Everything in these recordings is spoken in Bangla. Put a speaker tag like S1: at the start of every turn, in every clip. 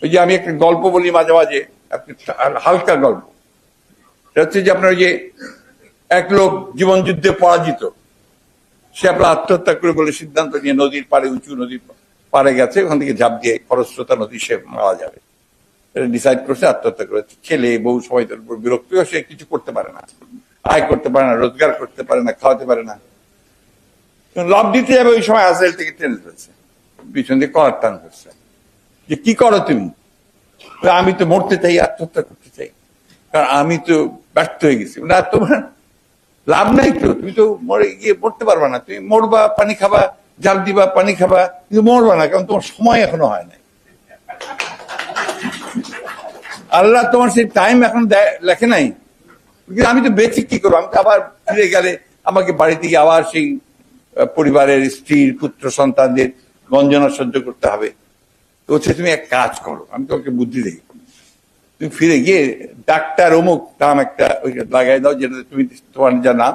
S1: ওই যে আমি একটা গল্প বলি মাঝে মাঝে, হালকা গল্প। সেটা হচ্ছে যে আপনার যে এক লোক জীবন যুদ্ধে পরাজিত, সে আপনার আত্মহত্যা করে বলে সিদ্ধান্ত নিয়ে নদীর পাড়ে, উঁচু নদীর পাড়ে গেছে, ওখান থেকে ঝাঁপ দিয়ে খরস্রোতা নদী সে মারা যাবে ডিসাইড করছে, আত্মহত্যা করেছে। ছেলে বউ সবাই তার উপর বিরক্ত, সে কিছু করতে পারে না, আয় করতে পারে না, রোজগার করতে পারে না, খাওয়াতে পারে না। লাভ দিতে যাবে, ওই সময় আজরাইল থেকে টেনে ফেলছে, পিছন দিয়ে কলার টান করছে যে কি করো তুমি? আমি তো মরতে চাই, আত্মহত্যা করতে চাই, কারণ আমি তো ব্যর্থ হয়ে গেছি। না, তোমার লাভ নাই তো, তুমি তো মরে গিয়ে মরতে পারবা না, তুমি মরবা, পানি খাবা, জাল দিবা, পানি খাবা, কিন্তু মরবা না, কারণ তোমার সময় এখনো হয় নাই। আল্লাহ তোমার সেই টাইম এখন লেখে নাই। আমি তো বেঁচে কি করবো? আমি তো আবার ফিরে গেলে আমাকে বাড়িতে গিয়ে আবার সেই পরিবারের স্ত্রীর, পুত্র সন্তানদের গঞ্জনা সহ্য করতে হবে। তো হচ্ছে তুমি এক কাজ করো, আমি তোমাকে বুদ্ধি দিই, তুমি ফিরে গিয়ে ডাক্তার অমুক নাম একটা ওই লাগাই দাও, যেটা তুমি তোমার যা নাম।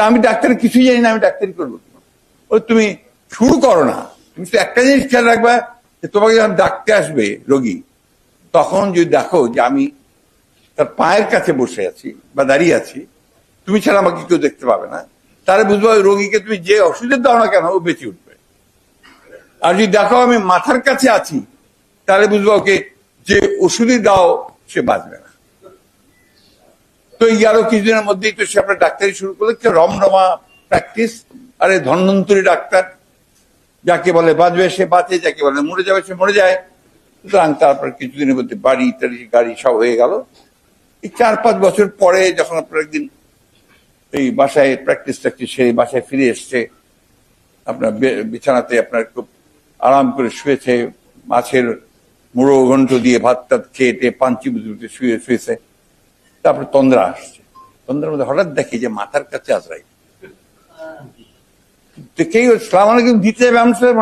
S1: আমি ডাক্তার কিছুই জানি না, আমি ডাক্তারি করবো। তুমি শুরু করো না, তুমি তো একটা জিনিস খেয়াল রাখবা যে তোমাকে যখন ডাকতে আসবে রোগী, তখন যদি দেখো যে আমি তার পায়ের কাছে বসে আছি বা দাঁড়িয়ে আছি, তুমি ছাড়া আমাকে কেউ দেখতে পাবে না, তাহলে বুঝবো ওই রোগীকে তুমি যে ওষুধের দাও না কেন ও বেঁচে উঠবে। আর যদি দেখো আমি মাথার কাছে আছি, তাহলে বুঝবো ওকে যে ওষুধই দাও সে বাঁচবে না। তো এই আরো কিছুদিনের মধ্যেই তো সে আপনার ডাক্তারি শুরু করলো, রমরমা প্র্যাকটিস। আরে ধন্বন্তরী ডাক্তার, যাকে বলে বাঁচবে সে বাঁচে, যাকে বলে মরে যাবে সে মরে যায়। সুতরাং তারপর কিছুদিনের মধ্যে বাড়ি ইত্যাদি গাড়ি সব হয়ে গেল। এই 4-5 বছর পরে যখন আপনার একদিন এই বাসায় প্র্যাকটিস সেই বাসায় ফিরে এসছে, আপনার বিছানাতে আপনার খুব আরাম করে শুয়েছে, মাছের মুড়ো ঘন্ট দিয়ে ভাত টাত খেয়ে পাঞ্চি বুঝতে শুয়েছে। তারপরে তন্দ্রা আসছে, তন্দ্রার মধ্যে হঠাৎ দেখি যে মাথার কাছে আজরাইল। দেখেই সালাম আলাইকুম দিতে যাবে,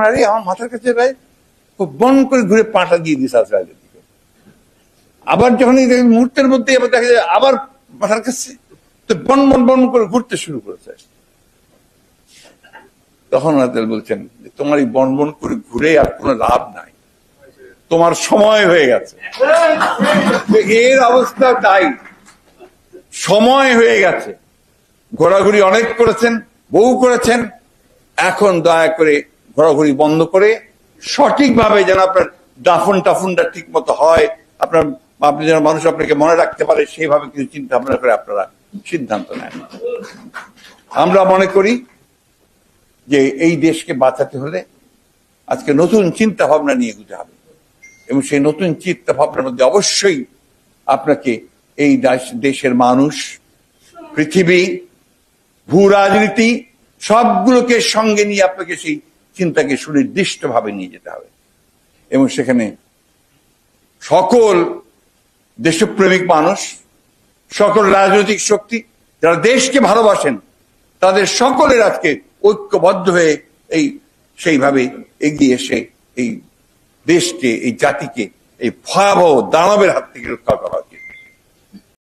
S1: আরে আমার মাথার কাছে রাই, খুব বন করে ঘুরে পাটা দিয়ে দিচ্ছে আজরাইলের দিকে। আবার যখন মুহূর্তের মধ্যে আবার দেখা যায় আবার মাথার কাছে, তো বন বন বন করে ঘুরতে শুরু করেছে। তখন বলছেন তোমার এই বন বন করে ঘুরে আর কোনো লাভ নাই, তোমার সময় হয়ে গেছে। এর অবস্থা তাই, সময় হয়ে গেছে। ঘোরাঘুরি অনেক করেছেন, বহু করেছেন, এখন দয়া করে ঘোরাঘুরি বন্ধ করে সঠিকভাবে যেন আপনার দাফন টাফনটা ঠিক মতো হয়, আপনি যেন মানুষ আপনাকে মনে রাখতে পারে, সেইভাবে কিছু চিন্তা ভাবনা করে আপনারা সিদ্ধান্ত নেন। আমরা মনে করি যে এই দেশকে বাঁচাতে হলে আজকে নতুন চিন্তা ভাবনা নিয়ে এগোতে হবে, এবং সেই নতুন চিন্তা ভাবনার মধ্যে অবশ্যই আপনাকে এই দেশের মানুষ, পৃথিবী, ভূ রাজনীতি সবগুলোকে সঙ্গে নিয়ে আপনাকে সেই চিন্তাকে সুনির্দিষ্ট ভাবে নিয়ে যেতে হবে। এবং সেখানে সকল দেশপ্রেমিক মানুষ, সকল রাজনৈতিক শক্তি যারা দেশকে ভালোবাসেন, তাদের সকলের আজকে ঐক্যবদ্ধ হয়ে সেইভাবে এগিয়ে এসে এই দেশকে, এই জাতিকে এই ভয়াবহ দানবের হাত থেকে রক্ষা করা